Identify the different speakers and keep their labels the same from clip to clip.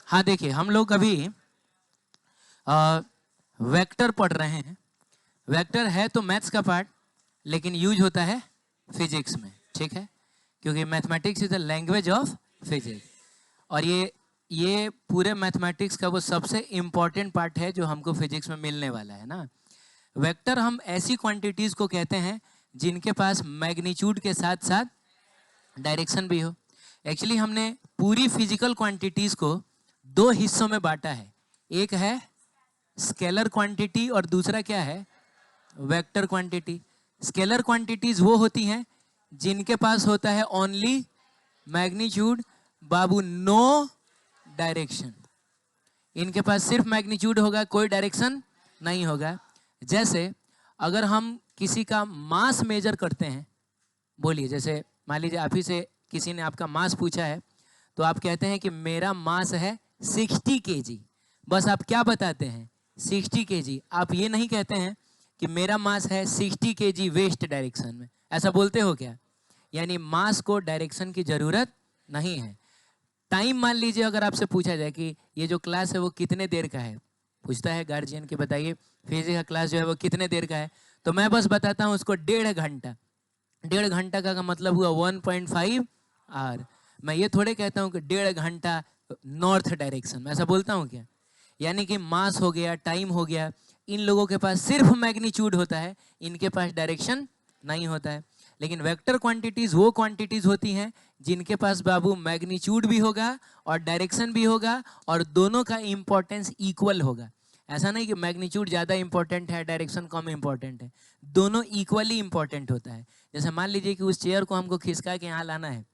Speaker 1: हाँ देखिए, हम लोग अभी वेक्टर पढ़ रहे हैं। वेक्टर है तो मैथ्स का पार्ट, लेकिन यूज होता है फिजिक्स में, ठीक है, क्योंकि mathematics is the language of physics. और ये पूरे मैथमेटिक्स का वो सबसे इम्पॉर्टेंट पार्ट है जो हमको फिजिक्स में मिलने वाला है ना। वेक्टर हम ऐसी क्वांटिटीज को कहते हैं जिनके पास मैग्नीट्यूड के साथ साथ डायरेक्शन भी हो। एक्चुअली हमने पूरी फिजिकल क्वांटिटीज को दो हिस्सों में बांटा है। एक है स्केलर क्वांटिटी और दूसरा क्या है, वेक्टर क्वांटिटी। स्केलर क्वांटिटीज वो होती हैं जिनके पास होता है ओनली मैग्नीट्यूड, बाबू नो डायरेक्शन। इनके पास सिर्फ मैग्नीट्यूड होगा, कोई डायरेक्शन नहीं होगा। जैसे अगर हम किसी का मास मेजर करते हैं, बोलिए, जैसे मान लीजिए आप ही से किसी ने आपका मास पूछा है, तो आप कहते हैं कि मेरा मास है 60 kg। बस आप क्या बताते हैं, 60 kg। आप ये नहीं कहते हैं कि मेरा मास है 60 kg वेस्ट डायरेक्शन में। ऐसा बोलते हो क्या? यानी मास को डायरेक्शन की जरूरत नहीं है। टाइम मान लीजिए अगर आपसे पूछा जाए कि ये जो क्लास है वो कितने देर का है, पूछता है गार्जियन कि बताइए फिजिक्स का क्लास जो है वो कितने देर का है, तो मैं बस बताता हूँ उसको 1.5 घंटा। 1.5 घंटा का मतलब हुआ 1.5 आवर। मैं ये थोड़े कहता हूँ कि 1.5 घंटा नॉर्थ डायरेक्शन में, ऐसा बोलता हूँ क्या? यानी कि मास हो गया, टाइम हो गया, इन लोगों के पास सिर्फ मैग्नीट्यूड होता है, इनके पास डायरेक्शन नहीं होता है। लेकिन वेक्टर क्वांटिटीज वो क्वांटिटीज होती हैं जिनके पास बाबू मैग्नीट्यूड भी होगा और डायरेक्शन भी होगा, और दोनों का इंपॉर्टेंस इक्वल होगा। ऐसा नहीं कि मैग्नीट्यूड ज़्यादा इंपॉर्टेंट है, डायरेक्शन कम इंपॉर्टेंट है, दोनों इक्वली इंपॉर्टेंट होता है। जैसे मान लीजिए कि उस चेयर को हमको खिसका के यहाँ लाना है,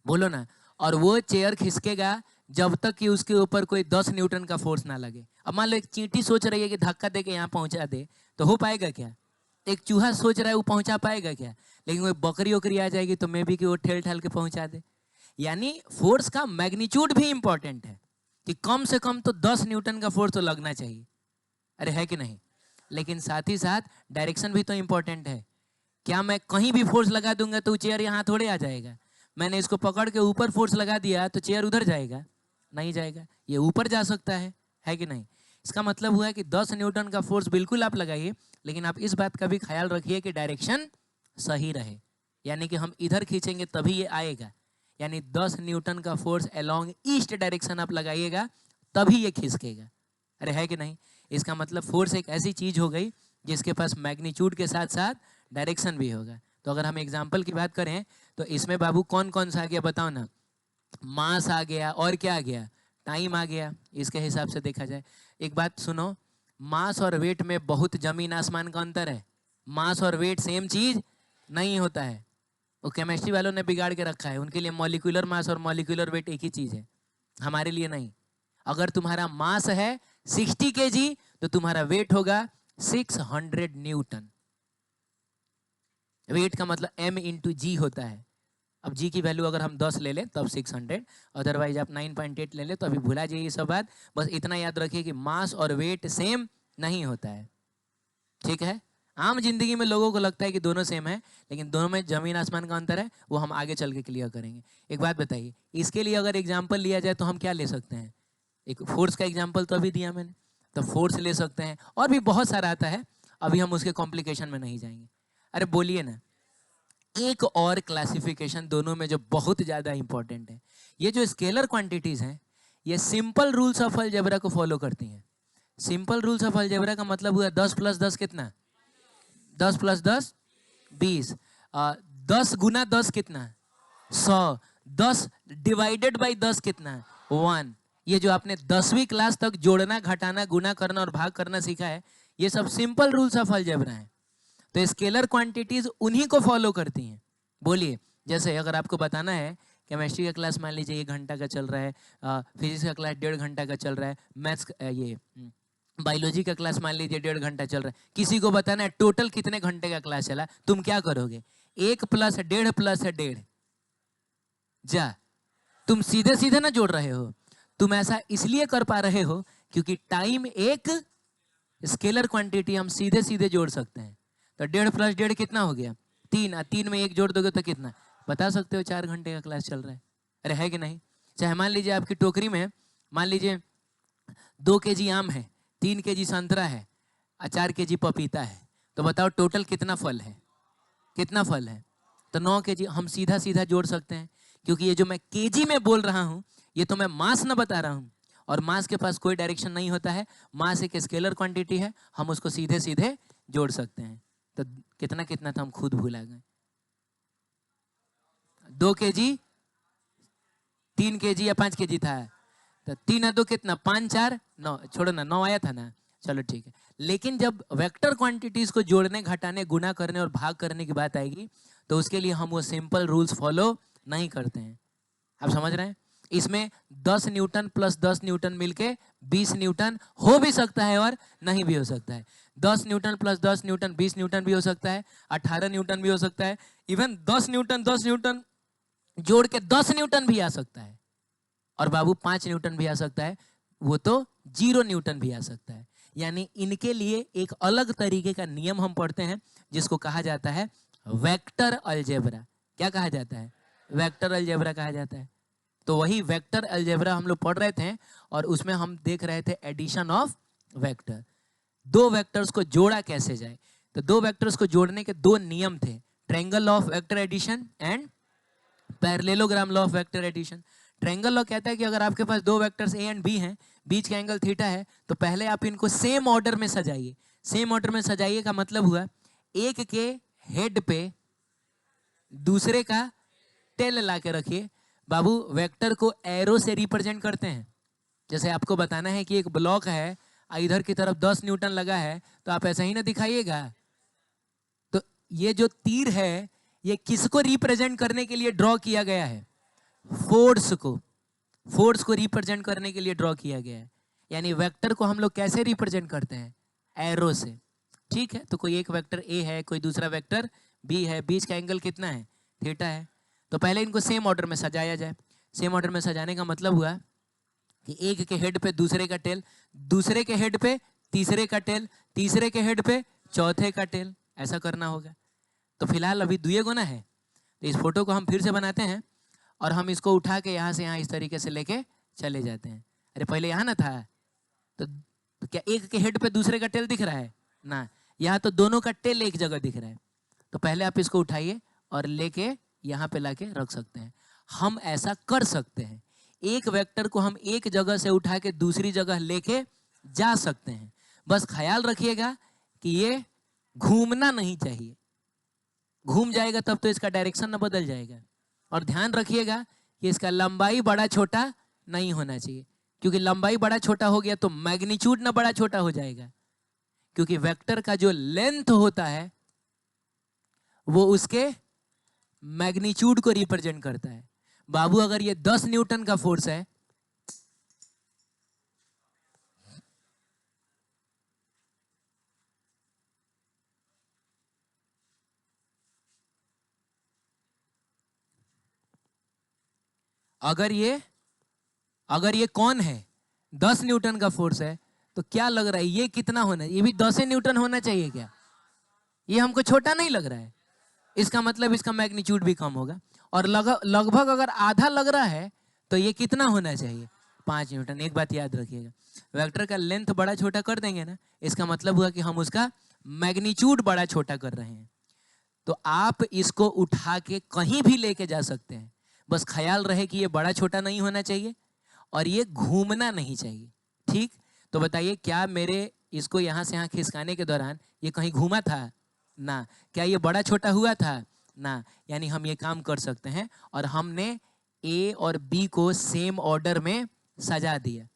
Speaker 1: बोलो ना, और वो चेयर खिसकेगा जब तक कि उसके ऊपर कोई 10 न्यूटन का फोर्स ना लगे। अब मान लो एक चींटी सोच रही है कि धक्का दे के यहाँ पहुंचा दे, तो हो पाएगा क्या? एक चूहा सोच रहा है वो पहुंचा पाएगा क्या? लेकिन कोई बकरी वकरी आ जाएगी तो मे भी कि वो ठेल ठाल के पहुंचा दे। यानी फोर्स का मैग्नीट्यूड भी इंपॉर्टेंट है कि कम से कम तो 10 न्यूटन का फोर्स तो लगना चाहिए, अरे है कि नहीं? लेकिन साथ ही साथ डायरेक्शन भी तो इंपॉर्टेंट है। क्या मैं कहीं भी फोर्स लगा दूंगा तो चेयर यहाँ थोड़े आ जाएगा? मैंने इसको पकड़ के ऊपर फोर्स लगा दिया तो चेयर उधर जाएगा? नहीं जाएगा, ये ऊपर जा सकता है कि नहीं? इसका मतलब हुआ है कि 10 न्यूटन का फोर्स बिल्कुल आप लगाइए, लेकिन आप इस बात का भी ख्याल रखिए कि डायरेक्शन सही रहे। यानी कि हम इधर खींचेंगे तभी ये आएगा, यानी 10 न्यूटन का फोर्स अलोंग ईस्ट डायरेक्शन आप लगाइएगा तभी ये खिसकेगा। अरे है कि नहीं? इसका मतलब फोर्स एक ऐसी चीज हो गई जिसके पास मैग्नीट्यूड के साथ साथ डायरेक्शन भी होगा। तो अगर हम एग्जाम्पल की बात करें तो इसमें बाबू कौन कौन सा आ गया बताओ ना? मास आ गया, और क्या आ गया? टाइम आ गया। इसके हिसाब से देखा जाए, एक बात सुनो, मास और वेट में बहुत जमीन आसमान का अंतर है। मास और वेट सेम चीज नहीं होता है, वो केमिस्ट्री वालों ने बिगाड़ के रखा है। उनके लिए मॉलिक्यूलर मास और मॉलिक्यूलर वेट एक ही चीज है, हमारे लिए नहीं। अगर तुम्हारा मास है 60 kg तो तुम्हारा वेट होगा 600 न्यूटन। वेट का मतलब m इंटू जी होता है। अब जी की वैल्यू अगर हम 10 ले लें तब 600, अदरवाइज आप 9.8 ले लें तो अभी भुला जाइए ये सब बात। बस इतना याद रखिए कि मास और वेट सेम नहीं होता है, ठीक है? आम जिंदगी में लोगों को लगता है कि दोनों सेम है, लेकिन दोनों में जमीन आसमान का अंतर है, वो हम आगे चल के क्लियर करेंगे। एक बात बताइए, इसके लिए अगर एग्जाम्पल लिया जाए तो हम क्या ले सकते हैं? एक फोर्स का एग्जाम्पल तो अभी दिया मैंने, तो फोर्स ले सकते हैं, और भी बहुत सारा आता है, अभी हम उसके कॉम्प्लिकेशन में नहीं जाएंगे। अरे बोलिए ना। एक और क्लासिफिकेशन दोनों में जो बहुत ज्यादा इंपॉर्टेंट है, ये जो स्केलर क्वांटिटीज हैं ये सिंपल रूल्स ऑफ अलजेब्रा को फॉलो करती हैं। सिंपल रूल्स ऑफ अलजेब्रा का मतलब हुआ 10 + 10 कितना? 10 + 10 20। 10 × 10 कितना? 100। 10 डिवाइडेड बाई 10 कितना? 1। ये जो आपने 10वीं क्लास तक जोड़ना, घटाना, गुना करना और भाग करना सीखा है, ये सब सिंपल रूल्स ऑफ अलजेब्रा है। तो स्केलर क्वांटिटीज उन्हीं को फॉलो करती हैं। बोलिए, जैसे अगर आपको बताना है केमिस्ट्री का क्लास मान लीजिए 1 घंटा का चल रहा है, फिजिक्स का क्लास 1.5 घंटा का चल रहा है, मैथ्स ये बायोलॉजी का क्लास मान लीजिए 1.5 घंटा चल रहा है, किसी को बताना है टोटल कितने घंटे का क्लास चला, तुम क्या करोगे? 1 + 1.5 + 1.5 जा, तुम सीधे सीधे ना जोड़ रहे हो। तुम ऐसा इसलिए कर पा रहे हो क्योंकि टाइम एक स्केलर क्वांटिटी, हम सीधे सीधे जोड़ सकते हैं। तो 1.5 + 1.5 कितना हो गया? 3। 3 में 1 जोड़ दोगे तो कितना? बता सकते हो? 4 घंटे का क्लास चल रहा है। अरे है कि नहीं? चाहे मान लीजिए आपकी टोकरी में मान लीजिए 2 केजी आम है, 3 केजी संतरा है और 4 केजी पपीता है, तो बताओ टोटल कितना फल है, कितना फल है? तो 9 केजी। हम सीधा सीधा जोड़ सकते हैं, क्योंकि ये जो मैं केजी में बोल रहा हूँ ये तो मैं मास न बता रहा हूँ, और मास के पास कोई डायरेक्शन नहीं होता है। मास एक स्केलर क्वांटिटी है, हम उसको सीधे सीधे जोड़ सकते हैं। तो कितना कितना था हम खुद भूला गए। 2 केजी, 3 केजी या 5 केजी था, तो 3 और 2 कितना, 5 4 9, छोड़ो ना, 9 आया था ना, चलो ठीक है। लेकिन जब वेक्टर क्वांटिटीज को जोड़ने, घटाने, गुना करने और भाग करने की बात आएगी तो उसके लिए हम वो सिंपल रूल्स फॉलो नहीं करते हैं। आप समझ रहे हैं? इसमें 10 न्यूटन प्लस 10 न्यूटन मिलके 20 न्यूटन हो भी सकता है और नहीं भी हो सकता है। 10 न्यूटन प्लस 10 न्यूटन 20 न्यूटन भी हो सकता है, 18 न्यूटन भी हो सकता है, इवन 10 न्यूटन जोड़ के 10 न्यूटन भी आ सकता है, और बाबू 5 न्यूटन भी आ सकता है, वो तो 0 न्यूटन भी आ सकता है। यानी इनके लिए एक अलग तरीके का नियम हम पढ़ते हैं जिसको कहा जाता है वेक्टर अलजेब्रा। क्या कहा जाता है? वेक्टर अलजेब्रा कहा जाता है। तो वही वेक्टर अलजेब्रा हम लोग पढ़ रहे थे, और उसमें हम देख रहे थे एडिशन ऑफ वेक्टर। 2 वेक्टर्स को जोड़ा कैसे जाए? तो 2 वेक्टर्स को जोड़ने के 2 नियम थे, triangle law of vector addition and parallelogram law of vector addition. Triangle law कहता है कि अगर आपके पास 2 वेक्टर्स ए एंड बी हैं, बीच का एंगल थीटा है, तो पहले आप इनको सेम ऑर्डर में सजाइए। सेम ऑर्डर में सजाइए का मतलब हुआ एक के हेड पे दूसरे का टेल ला के रखिए। बाबू वेक्टर को एरो से रिप्रेजेंट करते हैं। जैसे आपको बताना है कि एक ब्लॉक है, इधर की तरफ 10 न्यूटन लगा है, तो आप ऐसा ही ना दिखाइएगा। तो ये जो तीर है ये किसको रिप्रेजेंट करने के लिए ड्रॉ किया गया है? फोर्स को। फोर्स को रिप्रेजेंट करने के लिए ड्रॉ किया गया है। यानी वेक्टर को हम लोग कैसे रिप्रेजेंट करते हैं? एरो से। ठीक है, तो कोई एक वेक्टर ए है, कोई दूसरा वेक्टर बी है, बीच का एंगल कितना है? थीटा है। तो पहले इनको सेम ऑर्डर में सजाया जाए। सेम ऑर्डर में सजाने का मतलब हुआ कि एक के हेड पे दूसरे का टेल, दूसरे के हेड पे तीसरे का टेल, तीसरे के हेड पे चौथे का टेल, ऐसा करना होगा। तो फिलहाल अभी दुए गुना है, तो इस फोटो को हम फिर से बनाते हैं और हम इसको उठा के यहाँ से यहाँ इस तरीके से लेके चले जाते हैं। अरे पहले यहाँ ना था, तो क्या एक के हेड पे दूसरे का टेल दिख रहा है ना? यहाँ तो दोनों का टेल एक जगह दिख रहा है। तो पहले आप इसको उठाइए और लेके यहाँ पे लाके रख सकते हैं। हम ऐसा कर सकते हैं, एक वेक्टर को हम एक जगह से उठा के दूसरी जगह लेके जा सकते हैं। बस ख्याल रखिएगा कि ये घूमना नहीं चाहिए। घूम जाएगा तब तो इसका डायरेक्शन न बदल जाएगा। और ध्यान रखिएगा कि इसका लंबाई बड़ा छोटा नहीं होना चाहिए, क्योंकि लंबाई बड़ा छोटा हो गया तो मैग्नीट्यूड ना बड़ा छोटा हो जाएगा। क्योंकि वेक्टर का जो लेंथ होता है वो उसके मैग्नीट्यूड को रिप्रेजेंट करता है। बाबू अगर ये 10 न्यूटन का फोर्स है, अगर ये कौन है 10 न्यूटन का फोर्स है, तो क्या लग रहा है ये कितना होना? ये भी 10 न्यूटन होना चाहिए क्या? ये हमको छोटा नहीं लग रहा है? इसका मतलब इसका मैग्नीट्यूड भी कम होगा। और लगभग अगर आधा लग रहा है तो ये कितना होना चाहिए? 5 न्यूटन। एक बात याद रखिएगा, वेक्टर का लेंथ बड़ा छोटा कर देंगे ना, इसका मतलब हुआ कि हम उसका मैग्नीट्यूड बड़ा छोटा कर रहे हैं। तो आप इसको उठा के कहीं भी लेके जा सकते हैं, बस ख्याल रहे कि ये बड़ा छोटा नहीं होना चाहिए और ये घूमना नहीं चाहिए। ठीक, तो बताइए क्या मेरे इसको यहाँ से यहाँ खिसकाने के दौरान ये कहीं घूमा था? ना। क्या ये बड़ा छोटा हुआ था? ना। यानी हम ये काम कर सकते हैं और हमने ए और बी को सेम ऑर्डर में सजा दिया।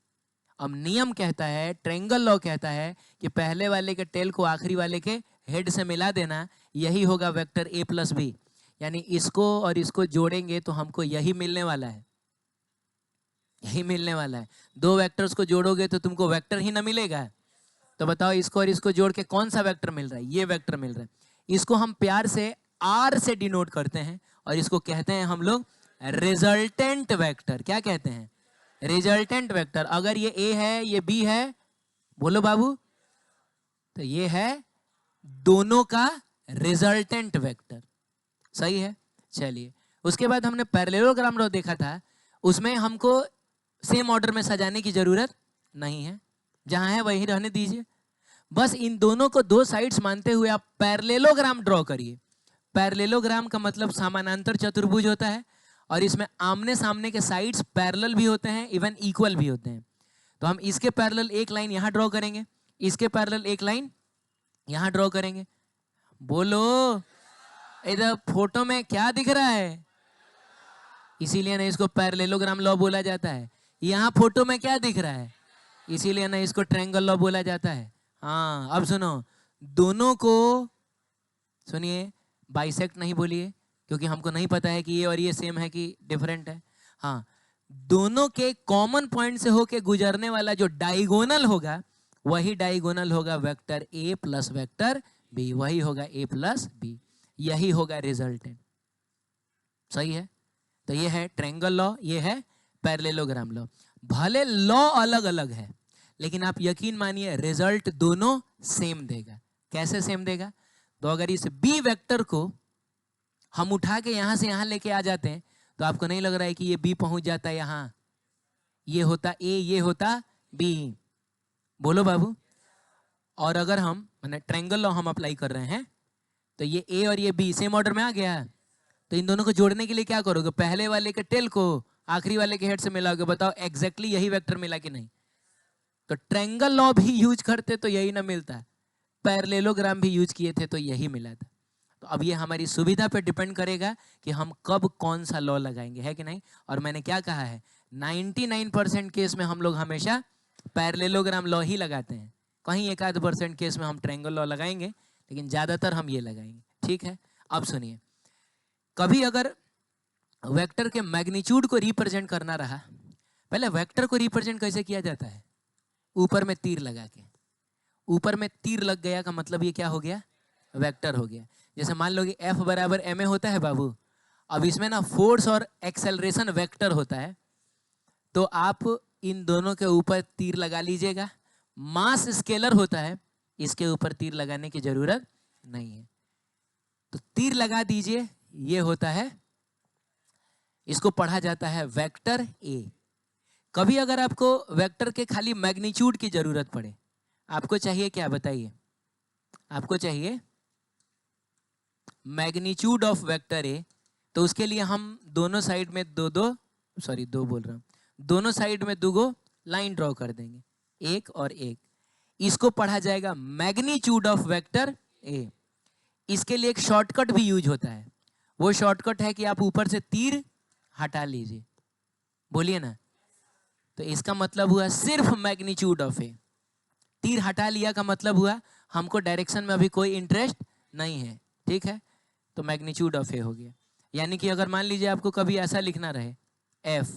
Speaker 1: अब नियम कहता है, ट्रायंगल लॉ कहता है कि पहले वाले के टेल को आखिरी वाले के हेड से मिला देना, यही होगा वेक्टर ए प्लस बी। यानी इसको और इसको जोड़ेंगे तो हमको यही मिलने वाला है, यही मिलने वाला है। 2 वेक्टर्स को जोड़ोगे तो तुमको वेक्टर ही ना मिलेगा। तो बताओ इसको और इसको जोड़ के कौन सा वेक्टर मिल रहा है? ये वेक्टर मिल रहा है। इसको हम प्यार से आर से डिनोट करते हैं और इसको कहते हैं हम लोग रिजल्टेंट वेक्टर। क्या कहते हैं? Resultant vector. अगर ये ए है ये बी है, बोलो बाबू, तो ये है दोनों का रिजल्टेंट वेक्टर। सही है। चलिए, उसके बाद हमने पैरेललोग्राम लॉ देखा था, उसमें हमको सेम ऑर्डर में सजाने की जरूरत नहीं है, जहां है वहीं रहने दीजिए। बस इन दोनों को दो साइड्स मानते हुए आप पैरेललोग्राम ड्रॉ करिए। पैरेललोग्राम का मतलब समानांतर चतुर्भुज होता है, और इसमें आमने सामने के साइड्स पैरेलल भी होते हैं, इवन इक्वल भी होते हैं। तो हम इसके पैरेलल एक लाइन यहां ड्रॉ करेंगे, इसके पैरेलल एक लाइन यहां ड्रॉ करेंगे। बोलो, इधर फोटो में क्या दिख रहा है? इसीलिए ना इसको पैरेललोग्राम लॉ बोला जाता है। यहाँ फोटो में क्या दिख रहा है? इसीलिए ना इसको ट्रायंगल लॉ बोला जाता है। हाँ, अब सुनो, दोनों को सुनिए, बाइसेक्ट नहीं बोलिए, क्योंकि हमको नहीं पता है कि ये और ये सेम है कि डिफरेंट है। हाँ, दोनों के कॉमन पॉइंट से होके गुजरने वाला जो डायगोनल होगा, वही डायगोनल होगा vector A plus vector B, वही होगा ए प्लस बी, यही होगा रिजल्टेंट। सही है? तो ये है ट्रायंगल लॉ, ये है पैरेललोग्राम लॉ। भले लॉ अलग अलग है, लेकिन आप यकीन मानिए रिजल्ट दोनों सेम देगा। कैसे सेम देगा? तो अगर इस बी वेक्टर को हम उठा के यहां से यहां लेके आ जाते हैं, तो आपको नहीं लग रहा है कि ये बी पहुंच जाता है यहां, ये होता ए, ये होता बी। बोलो बाबू। और अगर हम माने ट्रायंगल लॉ हम अप्लाई कर रहे हैं, तो ये ए और ये बी सेम ऑर्डर में आ गया। तो इन दोनों को जोड़ने के लिए क्या करोगे? पहले वाले के टेल को आखिरी वाले के हेड से मिलाओगे। बताओ एग्जैक्टली यही वेक्टर मिला कि नहीं? तो ट्रायंगल लॉ भी यूज करते तो यही ना मिलता, पैरेललोग्राम भी यूज किए थे तो यही मिला था। तो अब ये हमारी सुविधा पे डिपेंड करेगा कि हम कब कौन सा लॉ लगाएंगे, है कि नहीं? और मैंने क्या कहा है, 99% केस में हम लोग हमेशा पैरेललोग्राम लॉ ही लगाते हैं। कहीं एक आध % केस में हम ट्रायंगल लॉ लगाएंगे, लेकिन ज्यादातर हम ये लगाएंगे। ठीक है? अब सुनिए, कभी अगर वेक्टर के मैग्नीट्यूड को रिप्रेजेंट करना रहा, पहले वेक्टर को रिप्रेजेंट कैसे किया जाता है? ऊपर में तीर लगा के। ऊपर में तीर लग गया का मतलब ये क्या हो गया? वेक्टर हो गया। जैसे मान लो कि F बराबर ma होता है बाबू, अब इसमें ना फोर्स और एक्सेलरेशन वेक्टर होता है, तो आप इन दोनों के ऊपर तीर लगा लीजिएगा। मास स्केलर होता है, इसके ऊपर तीर लगाने की जरूरत नहीं है, तो तीर लगा दीजिए। ये होता है, इसको पढ़ा जाता है वेक्टर ए। कभी अगर आपको वेक्टर के खाली मैग्नीट्यूड की जरूरत पड़े, आपको चाहिए क्या बताइए? आपको चाहिए मैग्नीट्यूड ऑफ वेक्टर ए, तो उसके लिए हम दोनों साइड में दोनों साइड में दो लाइन ड्रॉ कर देंगे, एक और एक। इसको पढ़ा जाएगा मैग्नीट्यूड ऑफ वेक्टर ए। इसके लिए एक शॉर्टकट भी यूज होता है, वो शॉर्टकट है कि आप ऊपर से तीर हटा लीजिए। बोलिए ना। तो इसका मतलब हुआ सिर्फ मैग्नीट्यूड ऑफ ए। तीर हटा लिया का मतलब हुआ हमको डायरेक्शन में अभी कोई इंटरेस्ट नहीं है। ठीक है? तो मैग्नीट्यूड ऑफ ए हो गया। यानी कि अगर मान लीजिए आपको कभी ऐसा लिखना रहे F,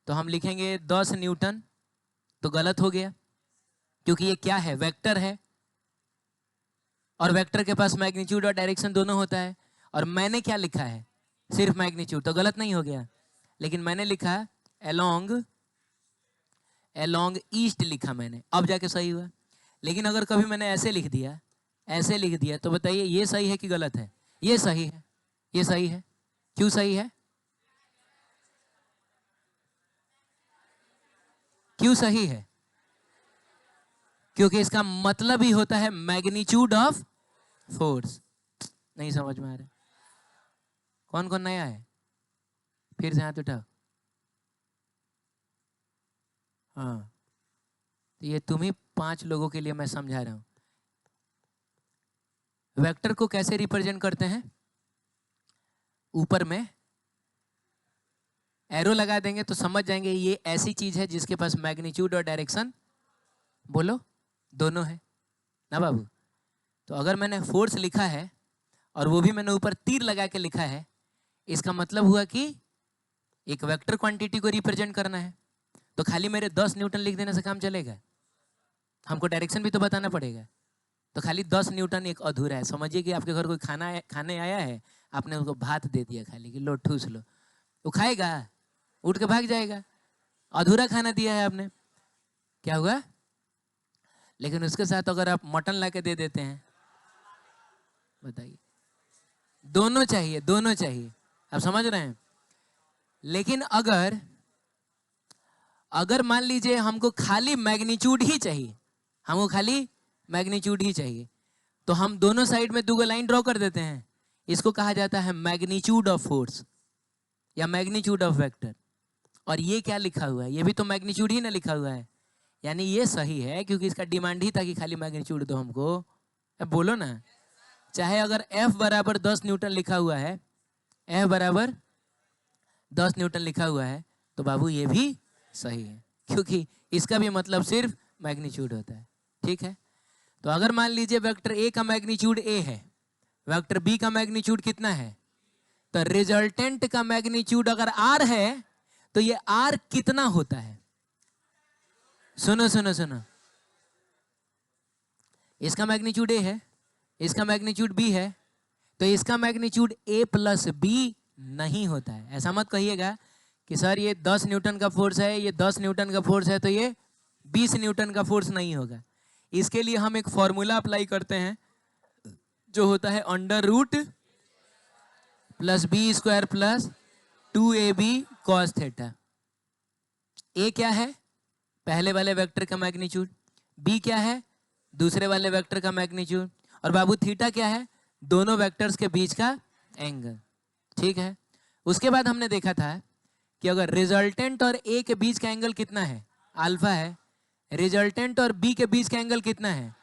Speaker 1: तो हम लिखेंगे 10 न्यूटन, तो गलत हो गया, क्योंकि ये क्या है? वेक्टर है, और वेक्टर के पास मैग्नीट्यूड और डायरेक्शन दोनों होता है। और मैंने क्या लिखा है? सिर्फ मैग्नीट्यूड, तो गलत नहीं हो गया। लेकिन मैंने लिखा अलोंग ईस्ट लिखा मैंने, अब जाके सही हुआ। लेकिन अगर कभी मैंने ऐसे लिख दिया, तो बताइए ये सही है कि गलत है? ये सही है, ये सही है। क्यों सही है? क्यों सही है? क्योंकि इसका मतलब ही होता है मैग्नीट्यूड ऑफ फोर्स। नहीं समझ में आ रहा? कौन कौन नया है? फिर से हाथ उठाओ। हाँ, तो ये तुम ही 5 लोगों के लिए मैं समझा रहा हूं। वेक्टर को कैसे रिप्रेजेंट करते हैं? ऊपर में एरो लगा देंगे तो समझ जाएंगे ये ऐसी चीज है जिसके पास मैग्नीट्यूड और डायरेक्शन, बोलो, दोनों है ना बाबू। तो अगर मैंने फोर्स लिखा है और वो भी मैंने ऊपर तीर लगा के लिखा है, इसका मतलब हुआ कि एक वेक्टर क्वांटिटी को रिप्रेजेंट करना है। तो खाली मेरे 10 न्यूटन लिख देने से काम चलेगा? हमको डायरेक्शन भी तो बताना पड़ेगा। तो खाली 10 न्यूटन एक अधूरा है। समझिए कि आपके घर कोई खाने आया है, आपने उसको भात दे दिया खाली कि लो ठूस लो, वो खाएगा? उठ के भाग जाएगा। अधूरा खाना दिया है आपने, क्या हुआ? लेकिन उसके साथ अगर आप मटन ला के दे देते हैं, बताइए। दोनों चाहिए, दोनों चाहिए। आप समझ रहे हैं? लेकिन अगर मान लीजिए हमको खाली मैग्नीट्यूड ही चाहिए, हमको खाली मैग्नीट्यूड ही चाहिए, तो हम दोनों साइड में दो लाइन ड्रॉ कर देते हैं। इसको कहा जाता है मैग्नीट्यूड ऑफ फोर्स या मैग्नीट्यूड ऑफ वेक्टर। और ये क्या लिखा हुआ है, ये भी तो मैग्नीट्यूड ही ना लिखा हुआ है, यानी ये सही है, क्योंकि इसका डिमांड ही था कि खाली मैग्नीट्यूड दो हमको। अब बोलो ना, चाहे अगर F बराबर 10 न्यूटन लिखा हुआ है, F बराबर 10 न्यूटन लिखा हुआ है, तो बाबू ये भी सही है, क्योंकि इसका भी मतलब सिर्फ मैग्नीट्यूड होता है। ठीक है, तो अगर मान लीजिए वेक्टर ए का मैग्नीट्यूड ए है, वेक्टर बी का मैग्नीट्यूड कितना है, तो रिजल्टेंट का मैग्नीट्यूड अगर आर है तो ये आर कितना होता है? सुनो सुनो सुनो, इसका मैग्नीट्यूड ए है, इसका मैग्नीट्यूड बी है, तो इसका मैग्नीट्यूड ए प्लस बी नहीं होता है। ऐसा मत कहिएगा कि सर ये 10 न्यूटन का फोर्स है, ये 10 न्यूटन का फोर्स है, तो ये 20 न्यूटन का फोर्स नहीं होगा। इसके लिए हम एक फॉर्मूला अप्लाई करते हैं जो होता है under root plus B square plus 2ab cos theta. A क्या है? पहले वाले वेक्टर का मैग्नीट्यूड। बी क्या है? दूसरे वाले वेक्टर का मैग्नीट्यूड। और बाबू थीटा क्या है? दोनों वेक्टर्स के बीच का एंगल। ठीक है, उसके बाद हमने देखा था कि अगर रिजल्टेंट और ए के बीच का एंगल कितना है? अल्फा है। रिजल्टेंट और बी के बीच का एंगल कितना है?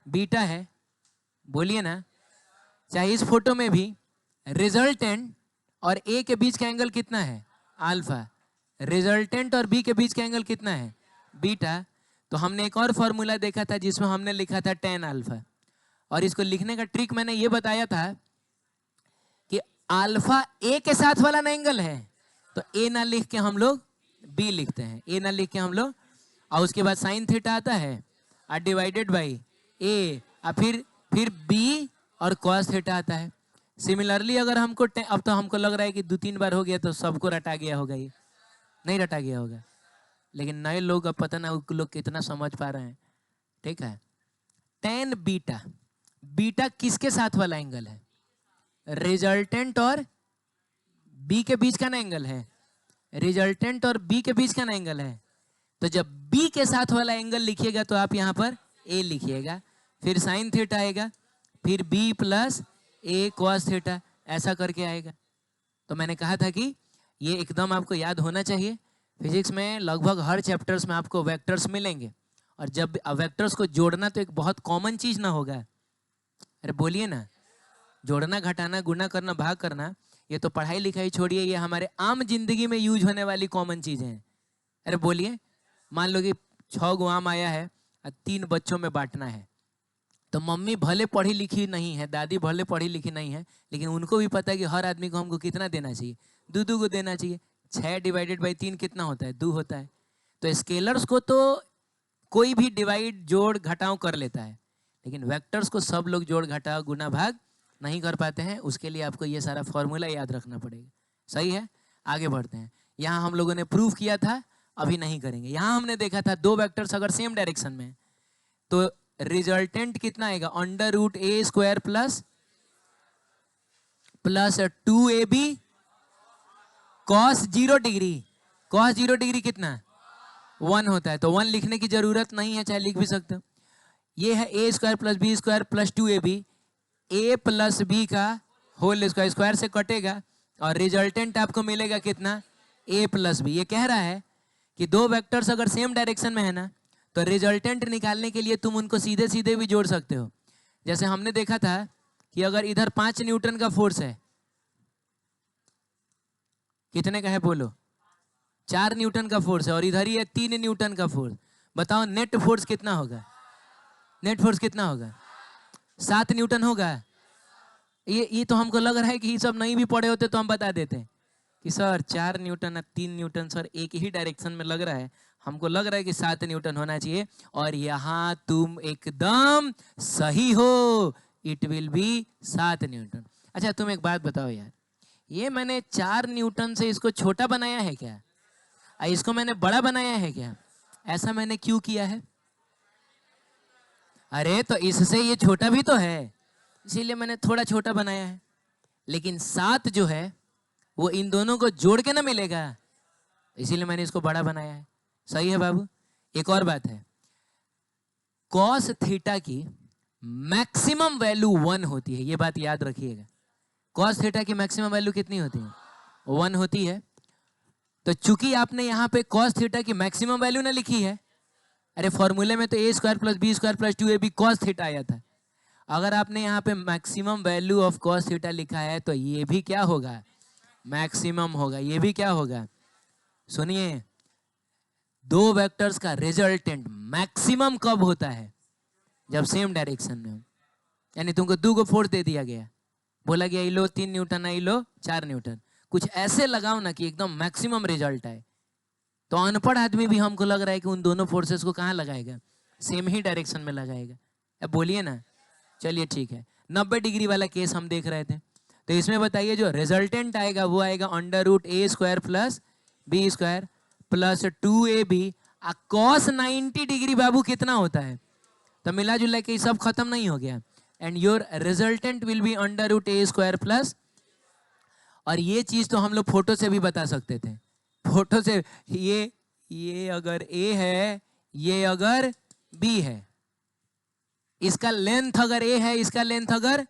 Speaker 1: बीटा है। बोलिए ना, चाहे इस फोटो में भी रिजल्टेंट और ए के बीच का एंगल कितना है? अल्फा। रिजल्टेंट और बी के बीच का एंगल कितना है? बीटा। तो हमने एक और फॉर्मूला देखा था जिसमें हमने लिखा था tan अल्फा, और इसको लिखने का ट्रिक मैंने ये बताया था कि अल्फा ए के साथ वाला ना एंगल है, तो ए ना लिख के हम लोग बी लिखते हैं, ए ना लिख के हम लोग, और उसके बाद साइन थीटा आता है और डिवाइडेड बाई ए, और फिर बी और कॉस थीटा आता है। सिमिलरली अगर हमको अब तो हमको लग रहा है कि 2-3 बार हो गया तो सबको रटा गया होगा, ये नहीं रटा गया होगा, लेकिन नए लोग अब पता ना लोग कितना समझ पा रहे हैं। ठीक है, tan बीटा, बीटा किसके साथ वाला एंगल है? रिजल्टेंट और बी के बीच का ना एंगल है, रिजल्टेंट और बी के बीच का ना एंगल है। तो जब बी के साथ वाला एंगल लिखिएगा तो आप यहाँ पर ए लिखिएगा, फिर साइन थीटा आएगा, फिर बी प्लस ए कॉस थीटा, ऐसा करके आएगा। तो मैंने कहा था कि ये एकदम आपको याद होना चाहिए। फिजिक्स में लगभग हर चैप्टर्स में आपको वेक्टर्स मिलेंगे, और जब वेक्टर्स को जोड़ना तो एक बहुत कॉमन चीज ना होगा। अरे बोलिए ना, जोड़ना, घटाना, गुणा करना, भाग करना, ये तो पढ़ाई लिखाई छोड़िए, ये हमारे आम जिंदगी में यूज होने वाली कॉमन चीजें हैं। अरे बोलिए, मान लो कि 6 गो आम आया है और 3 बच्चों में बांटना है, तो मम्मी भले पढ़ी लिखी नहीं है, दादी भले पढ़ी लिखी नहीं है, लेकिन उनको भी पता है कि हर आदमी को हमको कितना देना चाहिए? 2-2 को देना चाहिए। 6 डिवाइडेड बाई 3 कितना होता है? 2 होता है। तो स्केलर्स को तो कोई भी डिवाइड, जोड़, घटाव कर लेता है, लेकिन वेक्टर्स को सब लोग जोड़, घटाव, गुना, भाग नहीं कर पाते हैं। उसके लिए आपको ये सारा फॉर्मूला याद रखना पड़ेगा। सही है, आगे बढ़ते हैं। यहाँ हम लोगों ने प्रूफ किया था, अभी नहीं करेंगे। यहाँ हमने देखा था 2 वेक्टर्स अगर सेम डायरेक्शन में, तो रिजल्टेंट कितना आएगा? Under root A square plus 2ab cos 0 degree. cos 0 degree कितना? 1 होता है, तो 1 लिखने की जरूरत नहीं है, चाहे लिख भी सकते हो। ये है A square plus B square plus 2ab, A plus B का होल स्क्वायर, स्क्वायर से कटेगा, और रिजल्टेंट आपको मिलेगा कितना? A plus B. ये कह रहा है कि 2 वेक्टर्स अगर सेम डायरेक्शन में है ना, तो रिजल्टेंट निकालने के लिए तुम उनको सीधे सीधे भी जोड़ सकते हो। जैसे हमने देखा था कि अगर इधर 5 न्यूटन का फोर्स है, कितने का है बोलो? 4 न्यूटन का फोर्स है, और इधर ही है 3 न्यूटन का फोर्स। बताओ नेट फोर्स कितना होगा? नेट फोर्स कितना होगा? 7 न्यूटन होगा। ये तो हमको लग रहा है कि ये सब नहीं भी पढ़े होते तो हम बता देते कि सर 4 न्यूटन और 3 न्यूटन सर एक ही डायरेक्शन में लग रहा है, हमको लग रहा है कि 7 न्यूटन होना चाहिए, और यहाँ तुम एकदम सही हो, इट विल बी 7 न्यूटन। अच्छा तुम एक बात बताओ यार, ये मैंने 4 न्यूटन से इसको छोटा बनाया है क्या? इसको मैंने बड़ा बनाया है क्या? ऐसा मैंने क्यों किया है? अरे तो इससे ये छोटा भी तो है, इसीलिए मैंने थोड़ा छोटा बनाया है। लेकिन 7 जो है वो इन दोनों को जोड़ के ना मिलेगा, इसीलिए मैंने इसको बड़ा बनाया है। सही है बाबू। एक और बात है, कॉस थीटा की मैक्सिमम वैल्यू 1 होती है, ये बात याद रखिएगा। कॉस थीटा की मैक्सिमम वैल्यू कितनी होती है? 1 होती है। तो चूंकि आपने यहाँ पे कॉस थीटा की मैक्सिमम वैल्यू ना लिखी है, अरे फॉर्मूले में तो A square plus B square plus 2ab cos theta आया था। अगर आपने यहाँ पे maximum value of cos theta लिखा है तो ये भी क्या होगा? मैक्सिमम होगा। ये भी क्या होगा? सुनिए, दो वेक्टर्स का रिजल्टेंट मैक्सिमम कब होता है? जब सेम डायरेक्शन में हो। यानी तुमको 2 फोर्स दे दिया गया, बोला गया लो 3 न्यूटन है, लो 4 न्यूटन, कुछ ऐसे लगाओ ना कि एकदम मैक्सिमम रिजल्ट आए। तो अनपढ़ आदमी भी हमको लग रहा है कि उन दोनों फोर्सेस को कहाँ लगाएगा? सेम ही डायरेक्शन में लगाएगा। अब बोलिए ना। चलिए ठीक है, 90 डिग्री वाला केस हम देख रहे थे। तो इसमें बताइए जो रिजल्टेंट आएगा वो आएगा √a² plus b square plus 2ab। Cos 90 degree बाबू कितना होता है? तो मिला जुला के सब खत्म नहीं हो गया। And your resultant will be √a² plus, और ये चीज तो हम लोग फोटो से भी बता सकते थे। फोटो से ये अगर a है, ये अगर b है, इसका लेंथ अगर a है, इसका लेंथ अगर,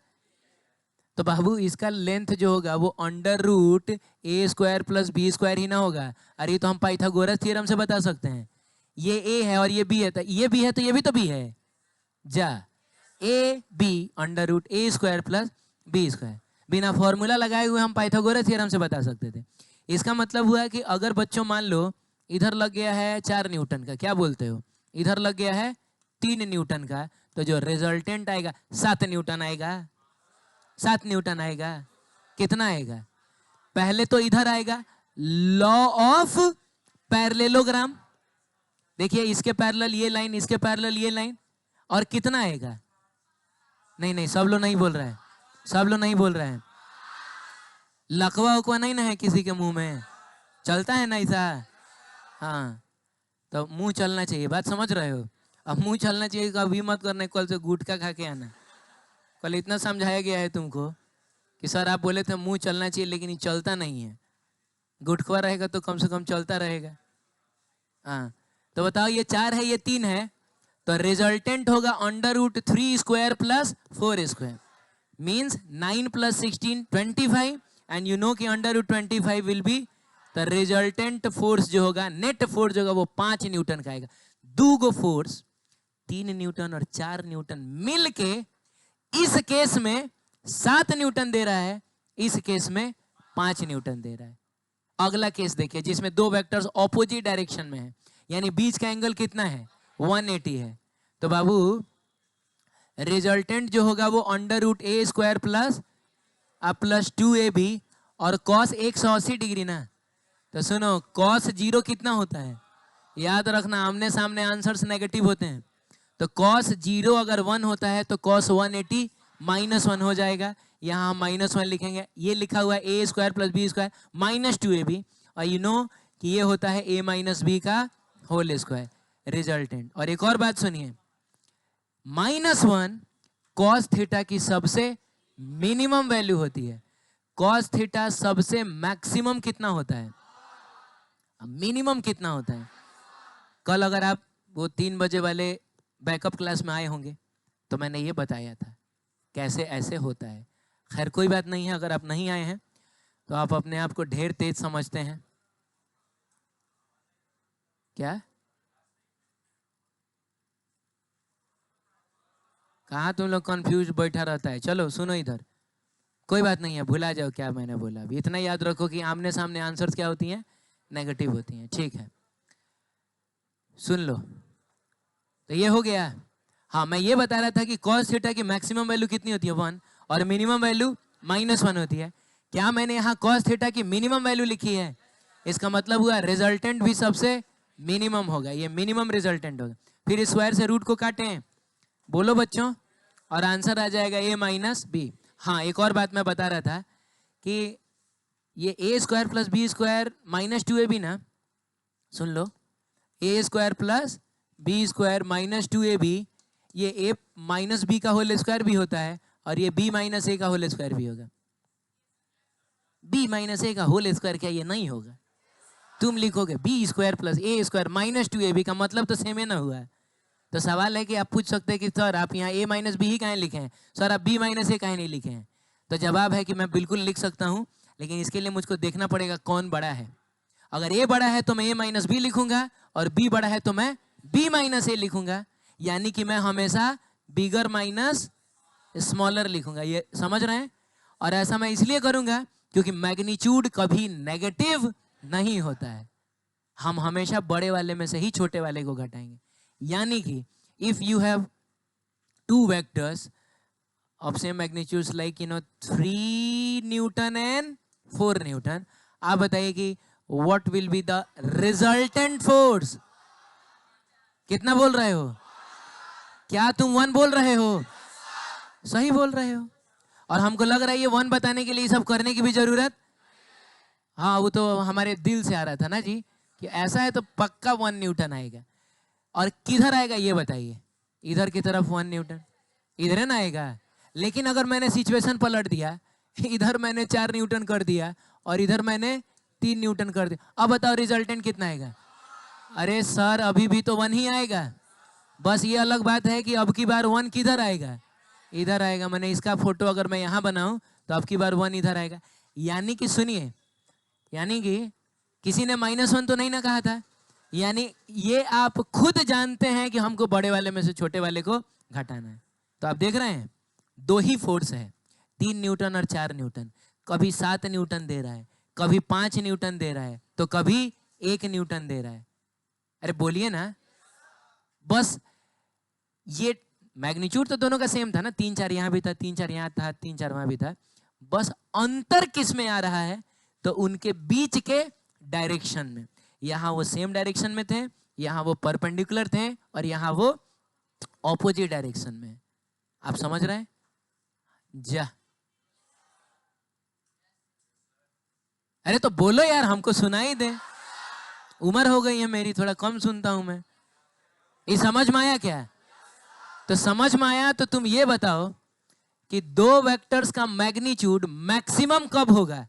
Speaker 1: तो बाबू इसका लेंथ जो होगा वो √a² प्लस b² ही ना होगा। अरे ये तो हम पाइथागोरस थ्योरम से बता सकते हैं। ये a है और ये b है, तो ये b है तो ये भी तो b है। जा a b √a² plus b², बिना फॉर्मूला लगाए हुए हम पाइथागोरस थ्योरम से बता सकते थे। इसका मतलब हुआ कि अगर बच्चों मान लो इधर लग गया है 4 न्यूटन का, क्या बोलते हो, इधर लग गया है 3 न्यूटन का, तो जो रिजल्टेंट आएगा 7 न्यूटन आएगा। 7 न्यूटन आएगा। कितना आएगा? पहले तो इधर आएगा लॉ ऑफ पैरेललोग्राम, देखिए इसके पैरेलल ये लाइन, इसके पैरेलल ये लाइन, और कितना आएगा? नहीं नहीं, सब लोग नहीं बोल रहे हैं, सब लोग नहीं बोल रहे हैं। लकवा उकवा नहीं ना है किसी के मुंह में, चलता है ना ऐसा? हाँ, तो मुंह चलना चाहिए, बात समझ रहे हो? अब मुंह चलना चाहिए, कभी मत करना कल से गुटखा खा के आना। कल इतना समझाया गया है तुमको कि सर आप बोले थे मुंह चलना चाहिए, लेकिन ये चलता नहीं है। गुटखा रहेगा तो कम से कम चलता रहेगा। हाँ, तो बताओ ये 4 है, ये 3 है, तो रिजल्टेंट होगा √3² plus 4², means 9 plus 16 25, and you know कि √25 विल बी, तो रिजल्टेंट फोर्स जो होगा, नेट फोर्स जो होगा वो 5 न्यूटन का आएगा। दो फोर्स 3 न्यूटन और 4 न्यूटन मिलके इस केस में 7 न्यूटन दे रहा है, इस केस में 5 न्यूटन दे रहा है। अगला केस देखिए जिसमें दो वेक्टर्स ऑपोजिट डायरेक्शन में है, यानी बीच का एंगल कितना है? 180 है। तो बाबू रिजल्टेंट जो होगा वो √a² प्लस 2ab, और कॉस 180 डिग्री ना। तो सुनो, कॉस 0 कितना होता है? याद रखना, आमने सामने आंसर्स नेगेटिव होते हैं। तो कॉस 0 अगर 1 होता है तो कॉस 180 -1 हो जाएगा। यहाँ हम -1 लिखेंगे। ये लिखा हुआ है a² plus b² minus 2ab, और यू नो कि ये होता है a माइनस b का होल स्क्वायर, रिजल्टेंट। और एक और बात सुनिए, -1 कॉस थीटा की सबसे मिनिमम वैल्यू होती है। कॉस थीटा सबसे मैक्सिमम कितना होता है? मिनिमम कितना होता है? कल अगर आप वो 3 बजे वाले बैकअप क्लास में आए होंगे तो मैंने ये बताया था कैसे ऐसे होता है। खैर कोई बात नहीं है, अगर आप नहीं आए हैं तो आप अपने आप को ढेर तेज समझते हैं क्या? कहाँ तुम लोग कंफ्यूज बैठा रहता है? चलो सुनो इधर, कोई बात नहीं है, भुला जाओ क्या मैंने बोला। अभी इतना याद रखो कि आमने सामने आंसर्स क्या होती हैं? नेगेटिव होती हैं। ठीक है, सुन लो। तो ये हो गया। हाँ, मैं ये बता रहा था कि cos थीटा की मैक्सिमम वैल्यू कितनी होती है? 1, और मिनिमम वैल्यू -1 होती है। क्या मैंने यहाँ cos थीटा की मिनिमम वैल्यू लिखी है? इसका मतलब हुआ रिजल्टेंट भी सबसे मिनिमम होगा, ये मिनिमम रिजल्टेंट होगा। फिर स्क्वायर से रूट को काटें, बोलो बच्चों, और आंसर आ जाएगा a माइनस b। हाँ, एक और बात मैं बता रहा था कि ये a² plus b² minus 2ab ना, सुन लो, a² plus b² minus 2ab, ये a माइनस b का होल स्क्वायर भी होता है, और ये b माइनस a का होल स्क्वायर भी होगा। b माइनस a का होल स्क्वायर क्या ये नहीं होगा? तुम लिखोगे बी स्क्वायर प्लस ए स्क्वायर माइनस 2ab का मतलब तो सेम ही ना हुआ है। तो सवाल है कि आप पूछ सकते हैं कि सर आप यहाँ a माइनस बी ही काहे लिखे हैं, सर आप b माइनस ए काहे नहीं लिखे हैं। तो जवाब है कि मैं बिल्कुल लिख सकता हूँ, लेकिन इसके लिए मुझको देखना पड़ेगा कौन बड़ा है। अगर a बड़ा है तो मैं a माइनस बी लिखूंगा, और b बड़ा है तो मैं b माइनस ए लिखूंगा। यानी कि मैं हमेशा बिगर माइनस स्मॉलर लिखूंगा, ये समझ रहे हैं। और ऐसा मैं इसलिए करूंगा क्योंकि मैग्नीट्यूड कभी नेगेटिव नहीं होता है, हम हमेशा बड़े वाले में से ही छोटे वाले को घटाएंगे। यानी कि if you have two vectors of same magnitudes like 3 Newton and 4 Newton, आप बताइए कि what will be the resultant force. कितना बोल रहे हो? क्या तुम 1 बोल रहे हो? सही बोल रहे हो। और हमको लग रहा है ये 1 बताने के लिए सब करने की भी जरूरत, हाँ वो तो हमारे दिल से आ रहा था ना जी कि ऐसा है तो पक्का 1 न्यूटन आएगा। और किधर आएगा ये बताइए, इधर की तरफ 1 न्यूटन, इधर है ना आएगा। लेकिन अगर मैंने सिचुएशन पलट दिया, इधर मैंने 4 न्यूटन कर दिया और इधर मैंने 3 न्यूटन कर दिया, अब बताओ रिजल्टेंट कितना आएगा? अरे सर अभी भी तो 1 ही आएगा, बस ये अलग बात है कि अब की बार 1 किधर आएगा, इधर आएगा। मैंने इसका फोटो अगर मैं यहाँ बनाऊं तो अब की बार 1 इधर आएगा। यानी कि सुनिए, यानी कि किसी ने -1 तो नहीं ना कहा था, यानी ये आप खुद जानते हैं कि हमको बड़े वाले में से छोटे वाले को घटाना है। तो आप देख रहे हैं 2 ही फोर्स है, 3 न्यूटन और 4 न्यूटन। कभी 7 न्यूटन दे रहा है, कभी 5 न्यूटन दे रहा है, तो कभी 1 न्यूटन दे रहा है। अरे बोलिए ना, बस ये मैग्नीट्यूड तो दोनों का सेम था ना, 3 4 यहाँ भी था, 3 4 यहाँ था, 3 4 वहां भी था। बस अंतर किस में आ रहा है, तो उनके बीच के डायरेक्शन में। यहाँ वो सेम डायरेक्शन में थे, यहाँ वो परपेंडिकुलर थे, और यहाँ वो ऑपोजिट डायरेक्शन में। आप समझ रहे हैं? जा अरे तो बोलो यार, हमको सुनाई दे। उम्र हो गई है मेरी, थोड़ा कम सुनता हूं मैं। ये समझ में आया क्या? तो समझ में आया तो तुम ये बताओ कि 2 वेक्टर्स का मैग्नीट्यूड मैक्सिमम कब होगा?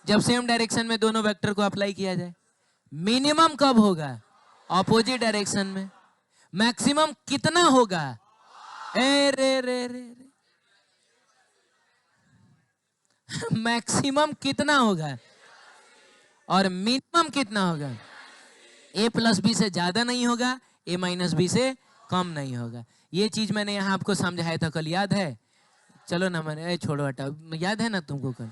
Speaker 1: जब सेम डायरेक्शन में दोनों वेक्टर को अप्लाई किया जाए। मिनिमम कब होगा? ऑपोजिट डायरेक्शन में। मैक्सिमम कितना होगा? ए रे रे रे, रे। मैक्सिमम कितना होगा और मिनिमम कितना होगा? a प्लस बी से ज्यादा नहीं होगा, a माइनस बी से कम नहीं होगा। ये चीज मैंने यहाँ आपको समझाया था कल, याद है? चलो ना, मैंने छोड़ो हटा, याद है ना तुमको कल?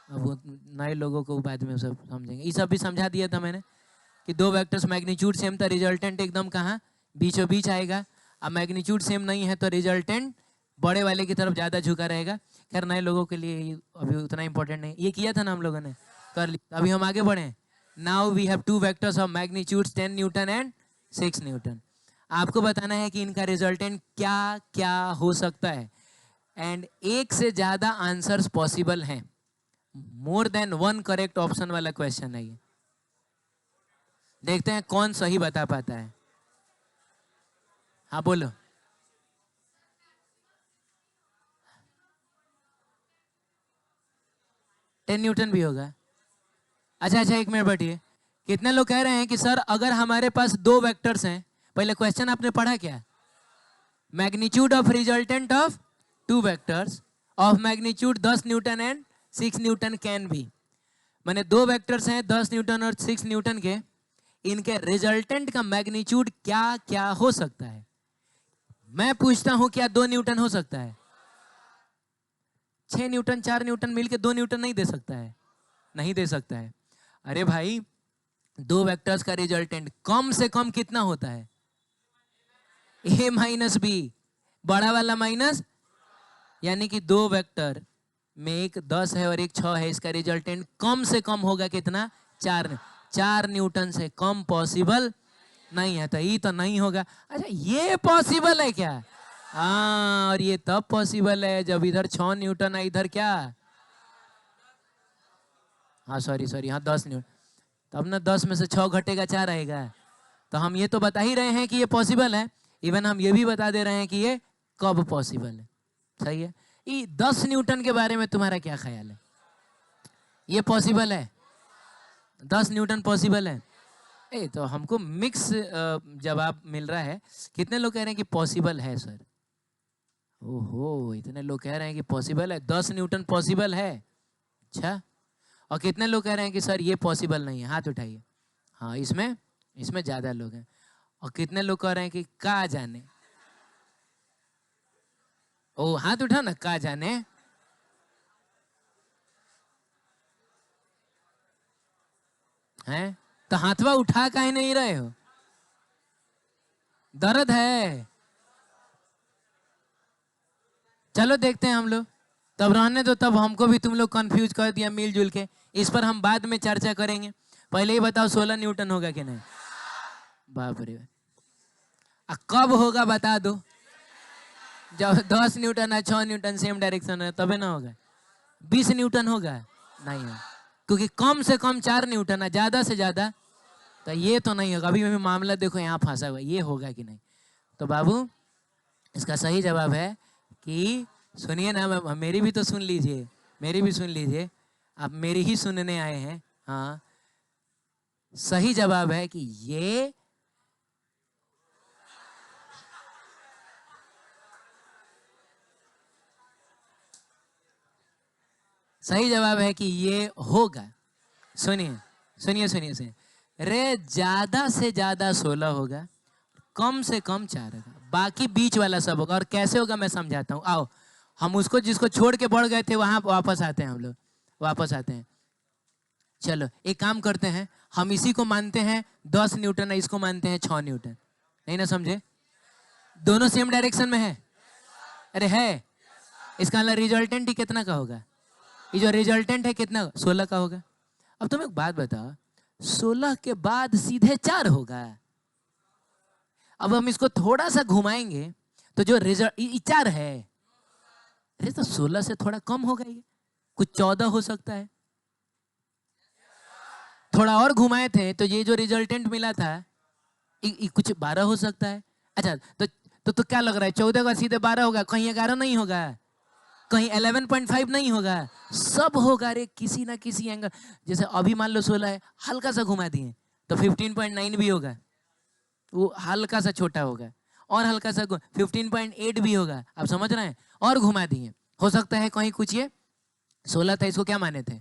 Speaker 1: अब वो नए लोगों को बाद में सब समझेंगे। ये सब भी समझा दिया था मैंने कि 2 वेक्टर्स मैग्नीट्यूड सेम था, रिजल्टेंट एकदम कहाँ बीचों बीच आएगा। अब मैग्नीट्यूड सेम नहीं है तो रिजल्टेंट बड़े वाले की तरफ ज़्यादा झुका रहेगा। खैर नए लोगों के लिए अभी उतना इंपॉर्टेंट नहीं, ये किया था ना हम लोगों ने, कर लिया। अभी हम आगे बढ़े। Now we have 2 vectors of magnitude 10 newton and 6 newton. आपको बताना है कि इनका रिजल्टेंट क्या क्या हो सकता है, एंड एक से ज़्यादा आंसर्स पॉसिबल हैं। मोर देन 1 करेक्ट ऑप्शन वाला क्वेश्चन है ये। देखते हैं कौन सही बता पाता है। हाँ बोलो। 10 न्यूटन भी होगा? अच्छा, एक मिनट बैठिए। कितने लोग कह रहे हैं कि सर अगर हमारे पास 2 वेक्टर्स हैं, पहले क्वेश्चन आपने पढ़ा क्या? Magnitude of resultant of 2 vectors of magnitude 10 newton and 6 Newton can be. मैंने 2 वेक्टर्स हैं 10 न्यूटन और 6 न्यूटन के, इनके रिजल्टेंट का मैग्नीट्यूड क्या क्या हो सकता है? मैं पूछता हूं क्या 2 न्यूटन हो सकता है? 6 न्यूटन 4 न्यूटन मिलके 2 न्यूटन नहीं दे सकता है? नहीं दे सकता है। अरे भाई 2 वेक्टर्स का रिजल्टेंट कम से कम कितना होता है? a माइनस बी, बड़ा वाला माइनस, यानी कि 2 वेक्टर में एक 10 है और एक 6 है, इसका रिजल्टेंट कम से कम होगा कितना? 4 न्यूटन से कम पॉसिबल नहीं है, तो ये तो नहीं होगा। अच्छा ये पॉसिबल है क्या? हाँ, और ये तब पॉसिबल है जब इधर 6 न्यूटन है, इधर क्या? हाँ सॉरी हाँ 10 न्यूटन, तब ना 10 में से 6 घटेगा 4 आएगा। तो हम ये तो बता ही रहे हैं कि ये पॉसिबल है, इवन हम ये भी बता दे रहे हैं कि ये कब पॉसिबल है। सही है। ये 10 न्यूटन के बारे में तुम्हारा क्या ख्याल है? ये पॉसिबल है? 10 न्यूटन पॉसिबल है। ए तो हमको मिक्स जवाब मिल रहा है। कितने लोग कह रहे हैं कि पॉसिबल है सर? ओहो, इतने लोग कह रहे हैं कि पॉसिबल है, 10 न्यूटन पॉसिबल है। अच्छा, और कितने लोग कह रहे हैं कि सर ये पॉसिबल नहीं है? हाथ उठाइए। हाँ, इसमें इसमें ज्यादा लोग हैं। और कितने लोग कह रहे हैं कि का जाने? ओ हाथ उठा ना, का जाने। हैं तो हाथवा उठा काहे नहीं रहे हो? दर्द है? चलो देखते हैं हम लोग। तब रहने दो, तब हमको भी तुम लोग कंफ्यूज कर दिया मिलजुल के। इस पर हम बाद में चर्चा करेंगे। पहले ही बताओ 16 न्यूटन होगा कि नहीं? बाप रे। कब होगा बता दो। जब 10 न्यूटन है, 6 न्यूटन सेम डायरेक्शन है, तबे ना होगा। 20 न्यूटन होगा? नहीं है, क्योंकि कम से कम 4 न्यूटन है, ज्यादा से ज्यादा। तो ये तो नहीं होगा। अभी अभी मामला देखो यहाँ फंसा हुआ, ये होगा कि नहीं? तो बाबू, इसका सही जवाब है कि, सुनिए ना, मेरी भी तो सुन लीजिए, मेरी भी सुन लीजिए। आप मेरी ही सुनने आए हैं। हाँ, सही जवाब है कि ये सही जवाब है कि ये होगा। सुनिए सुनिए सुनिए सुनिए। रे ज्यादा से ज्यादा 16 होगा, कम से कम 4 होगा, बाकी बीच वाला सब होगा। और कैसे होगा मैं समझाता हूँ, आओ। हम उसको जिसको छोड़ के बढ़ गए थे वहां वापस आते हैं, हम लोग वापस आते हैं। चलो एक काम करते हैं, हम इसी को मानते हैं 10 न्यूटन है, इसको मानते हैं 6 न्यूटन। नहीं ना समझे? दोनों सेम डायरेक्शन में है। अरे है। इसका रिजल्टेंट ही कितना का होगा? ये जो रिजल्टेंट है कितना? 16 का होगा। अब तुम एक बात बताओ, 16 के बाद सीधे 4 होगा। अब हम इसको थोड़ा सा घुमाएंगे तो जो रिजल्ट 4 है, अरे तो 16 से थोड़ा कम होगा, ये कुछ 14 हो सकता है। थोड़ा और घुमाए थे तो ये जो रिजल्टेंट मिला था, कुछ 12 हो सकता है। अच्छा, तो क्या लग रहा है, 14 का सीधे 12 होगा? कहीं 11 नहीं होगा, कहीं 11.5 नहीं होगा, सब होगा रे किसी ना किसी एंगल। जैसे अभी मान लो 16 है, हल्का सा घुमा दिए तो 15.9 भी होगा, वो हल्का सा छोटा होगा। और हल्का सा 15.8 भी होगा, आप समझ रहे हैं? और घुमा दिए, हो सकता है कहीं कुछ ये 16 था, इसको क्या माने थे?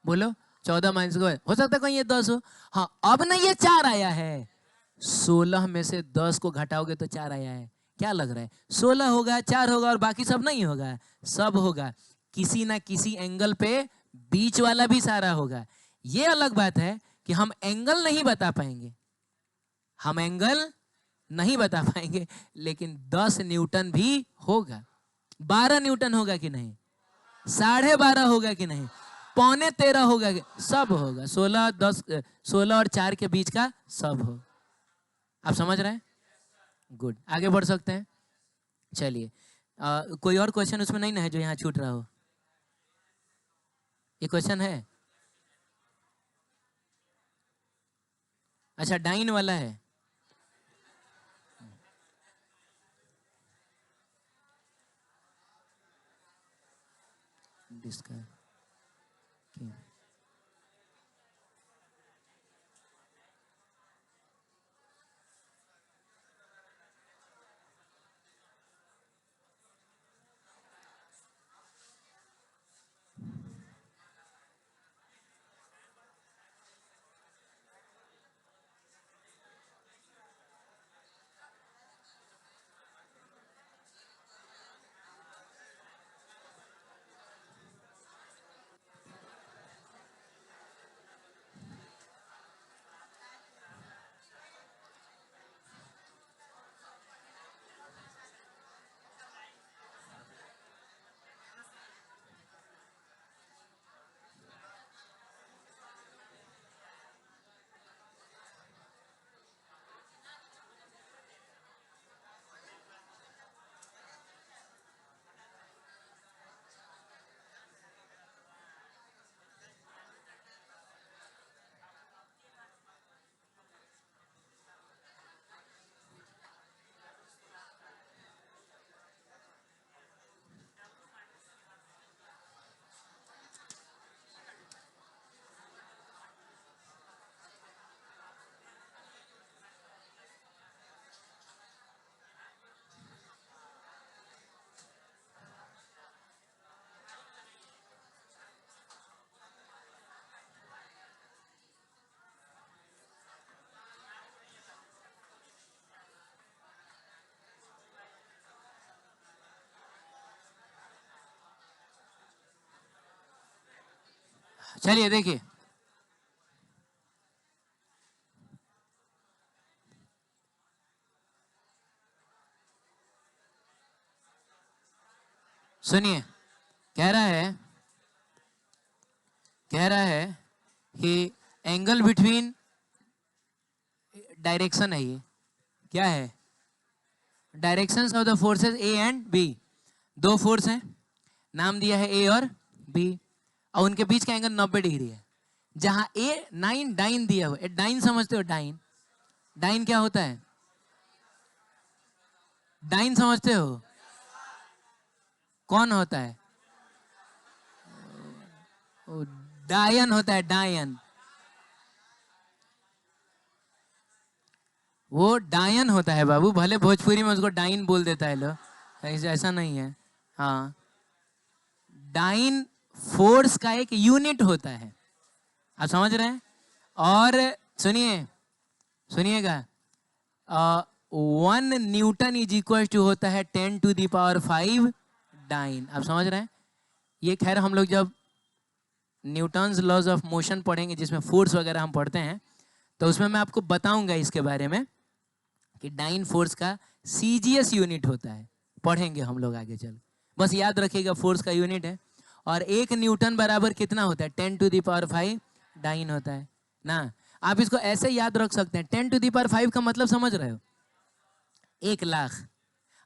Speaker 1: बोलो। 14 माइनस को हो सकता है कहीं ये 10 हो। हाँ, अब ना ये 4 आया है, 16 में से 10 को घटाओगे तो 4 आया है। क्या लग रहा है? 16 होगा, 4 होगा और बाकी सब नहीं होगा? सब होगा, किसी ना किसी एंगल पे बीच वाला भी सारा होगा। ये अलग बात है कि हम एंगल नहीं बता पाएंगे, हम एंगल नहीं बता पाएंगे, लेकिन 10 न्यूटन भी होगा। 12 न्यूटन होगा कि नहीं? 12.5 होगा कि नहीं? 13.25 होगा कि? सब होगा। 16 10 16 और 4 के बीच का सब हो। आप समझ रहे हैं? गुड, आगे बढ़ सकते हैं। चलिए, कोई और क्वेश्चन उसमें नहीं ना है जो यहाँ छूट रहा हो? ये क्वेश्चन है? अच्छा, डाइन वाला है। डिस्का चलिए देखिए, सुनिए, कह रहा है कि एंगल बिटवीन डायरेक्शन है, ये क्या है, directions of the forces A and B. दो फोर्स हैं, नाम दिया है ए और बी, और उनके बीच का एंगल 90 डिग्री है। जहां ए 9 डाइन दिया हुआ है, डाइन समझते हो, डाइन, डाइन क्या होता है, डाइन समझते हो, कौन होता है, डायन होता है, डायन, वो डायन होता है बाबू, भले भोजपुरी में उसको डाइन बोल देता है लोग, ऐसा नहीं है। हाँ, डाइन फोर्स का एक यूनिट होता है, आप समझ रहे हैं। और सुनिए, सुनिएगा, 1 न्यूटन इज इक्वल टू होता है 10⁵ डाइन, आप समझ रहे हैं। ये खैर हम लोग जब न्यूटन्स लॉज ऑफ मोशन पढ़ेंगे, जिसमें फोर्स वगैरह हम पढ़ते हैं, तो उसमें मैं आपको बताऊंगा इसके बारे में कि डाइन फोर्स का सीजीएस यूनिट होता है, पढ़ेंगे हम लोग आगे चल। बस याद रखिएगा फोर्स का यूनिट है, और 1 न्यूटन बराबर कितना होता है, 10⁵ डाइन होता है ना। आप इसको ऐसे याद रख सकते हैं, 10⁵ का मतलब समझ रहे हो, 1 लाख।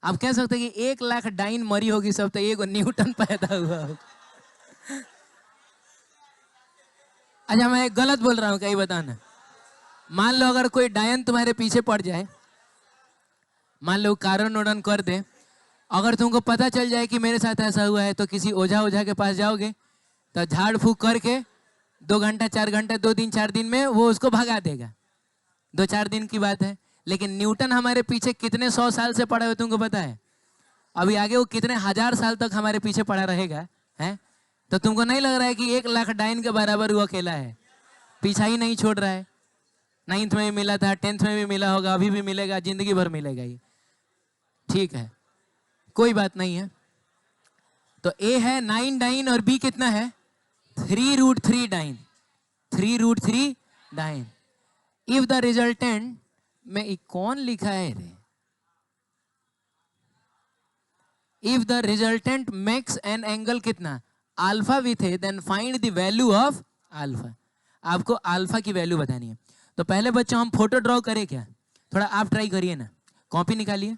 Speaker 1: आप कह सकते हैं कि 1 लाख डाइन मरी होगी सब, तो 1 न्यूटन पैदा हुआ होगा। अच्छा, मैं गलत बोल रहा हूँ, कहीं बताना। मान लो अगर कोई डायन तुम्हारे पीछे पड़ जाए, मान लो कारण उड़न कर दे, अगर तुमको पता चल जाए कि मेरे साथ ऐसा हुआ है, तो किसी ओझा के पास जाओगे, तो झाड़ फूक करके 2 घंटा 4 घंटा 2 दिन 4 दिन में वो उसको भगा देगा, 2-4 दिन की बात है। लेकिन न्यूटन हमारे पीछे कितने 100 साल से पड़ा हुआ तुमको पता है, अभी आगे वो कितने 1000 साल तक हमारे पीछे पड़ा रहेगा, है। तो तुमको नहीं लग रहा है कि 1 लाख डाइन के बराबर वो अकेला है, पीछा ही नहीं छोड़ रहा है। 9th में भी मिला था, 10th में भी मिला होगा, अभी भी मिलेगा, जिंदगी भर मिलेगा ये, ठीक है, कोई बात नहीं है। तो ए है 9 डाइन और बी कितना है, 3√3 dyne, 3√3 dyne. If the resultant में कौन लिखा है रे, if the resultant makes an angle कितना, अल्फा विथ है, then find the value of alpha. आपको अल्फा की वैल्यू बतानी है। तो पहले बच्चों हम फोटो ड्रॉ करें क्या, थोड़ा आप ट्राई करिए ना, कॉपी निकालिए,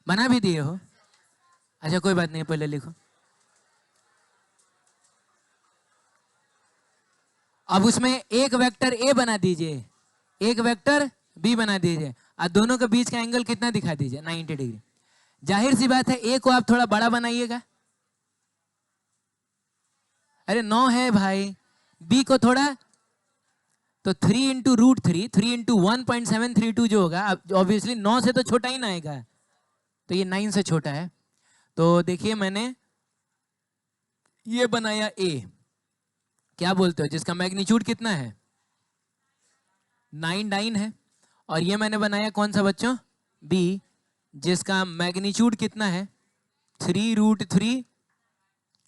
Speaker 1: बना भी दिए हो, अच्छा कोई बात नहीं, पहले लिखो। अब उसमें एक वेक्टर ए बना दीजिए, एक वेक्टर बी बना दीजिए, और दोनों के बीच का एंगल कितना दिखा दीजिए, 90 डिग्री। जाहिर सी बात है ए को आप थोड़ा बड़ा बनाइएगा, अरे 9 है भाई, बी को थोड़ा, तो 3 × √3, 3 × 1.732 जो होगा, ऑब्वियसली 9 से तो छोटा ही ना आएगा, तो ये 9 से छोटा है। तो देखिए मैंने ये बनाया ए, क्या बोलते हो, जिसका मैग्नीट्यूड कितना है, 9 डाइन है। और ये मैंने बनाया कौन सा बच्चों, बी, जिसका मैग्नीट्यूड कितना है, 3√3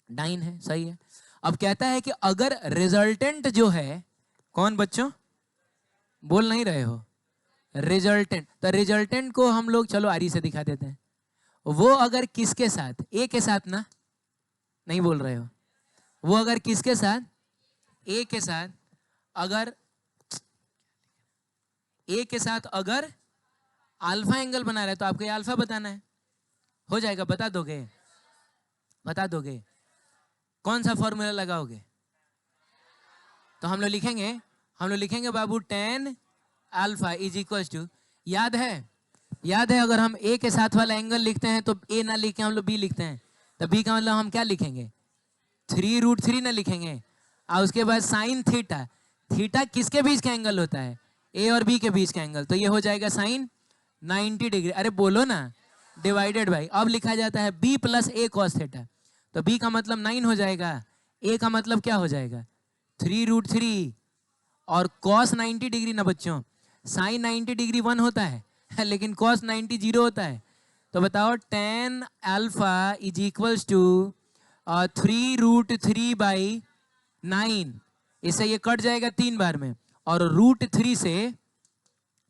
Speaker 1: डाइन है, सही है। अब कहता है कि अगर रिजल्टेंट जो है, कौन बच्चों, बोल नहीं रहे हो, रिजल्टेंट, तो रिजल्टेंट को हम लोग चलो आरी से दिखा देते हैं। वो अगर किसके साथ, ए के साथ ना, नहीं बोल रहे हो, वो अगर किसके साथ, ए के साथ, अगर ए के साथ अगर अल्फा एंगल बना रहा है, तो आपको ये अल्फा बताना है, हो जाएगा, बता दोगे, बता दोगे, कौन सा फॉर्मूला लगाओगे, तो हम लोग लिखेंगे बाबू tan alpha is equal to, याद है अगर हम ए के साथ वाला एंगल लिखते हैं तो ए ना लिख के हम लोग बी लिखते हैं, तो बी का मतलब हम क्या लिखेंगे, 3√3 ना लिखेंगे, और उसके बाद साइन थीटा, थीटा किसके बीच का एंगल होता है, ए और बी के बीच का एंगल, तो ये हो जाएगा साइन 90 डिग्री, अरे बोलो ना, डिवाइडेड बाई, अब लिखा जाता है बी प्लस ए कॉस थीटा, तो बी का मतलब 9 हो जाएगा, ए का मतलब क्या हो जाएगा, 3√3, और कॉस 90 डिग्री ना बच्चों, साइन 90 डिग्री 1 होता है लेकिन कॉस 90 0 होता है, तो बताओ tan alpha is equals to 3√3 by 9, इससे ये कट जाएगा 3 बार में। और √3 से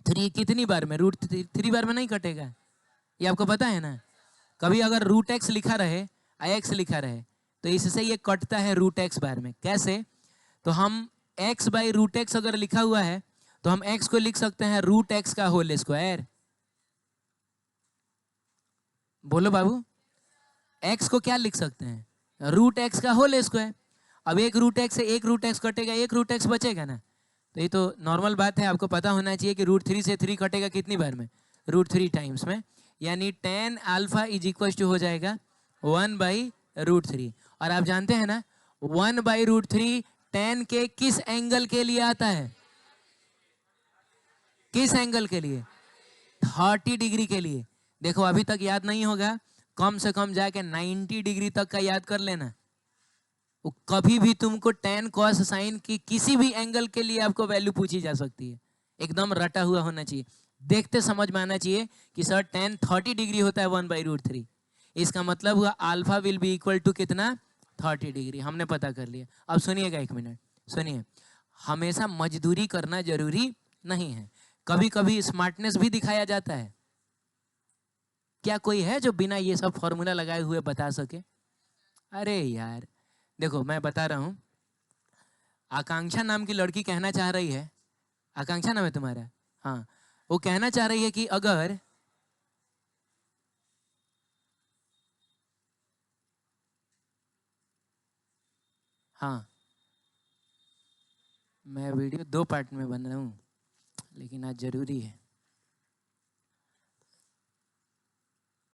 Speaker 1: 3 कितनी बार में? √3 बार में नहीं कटेगा, ये आपको पता है ना। कभी अगर √x लिखा रहे, x लिखा रहे, तो इससे ये कटता है √x बार में। कैसे? तो हम x/√x अगर लिखा हुआ है तो हम x को लिख सकते हैं √x का होल स्क्वायर। बोलो बाबू, x को क्या लिख सकते हैं? √x का होल स्क्वायर। अब एक √x से एक √x कटेगा, एक √x बचेगा ना। तो ये तो नॉर्मल बात है, आपको पता होना चाहिए कि √3 से 3 कटेगा कितनी बार में? √3 टाइम्स में। यानी tan alpha is equal to हो जाएगा 1/√3। और आप जानते हैं ना 1/√3 tan के किस एंगल के लिए आता है? किस एंगल के लिए? 30 डिग्री के लिए। देखो अभी तक याद नहीं होगा, कम से कम जाके 90 डिग्री तक का याद कर लेना। कभी भी तुमको tan cos sin की किसी भी एंगल के लिए आपको वैल्यू पूछी जा सकती है, एकदम रटा हुआ होना चाहिए। देखते समझ में आना चाहिए कि सर tan 30 डिग्री होता है 1/√3, इसका मतलब हुआ alpha will be equal to कितना? 30 डिग्री। हमने पता कर लिया। अब सुनिएगा, एक मिनट सुनिए। हमेशा मजदूरी करना जरूरी नहीं है, कभी कभी स्मार्टनेस भी दिखाया जाता है। क्या कोई है जो बिना ये सब फॉर्मूला लगाए हुए बता सके? अरे यार देखो, मैं बता रहा हूं। आकांक्षा नाम की लड़की कहना चाह रही है, आकांक्षा नाम है तुम्हारा? हाँ, वो कहना चाह रही है कि अगर हाँ, मैं वीडियो 2 पार्ट में बन रहा हूँ, लेकिन आज जरूरी है।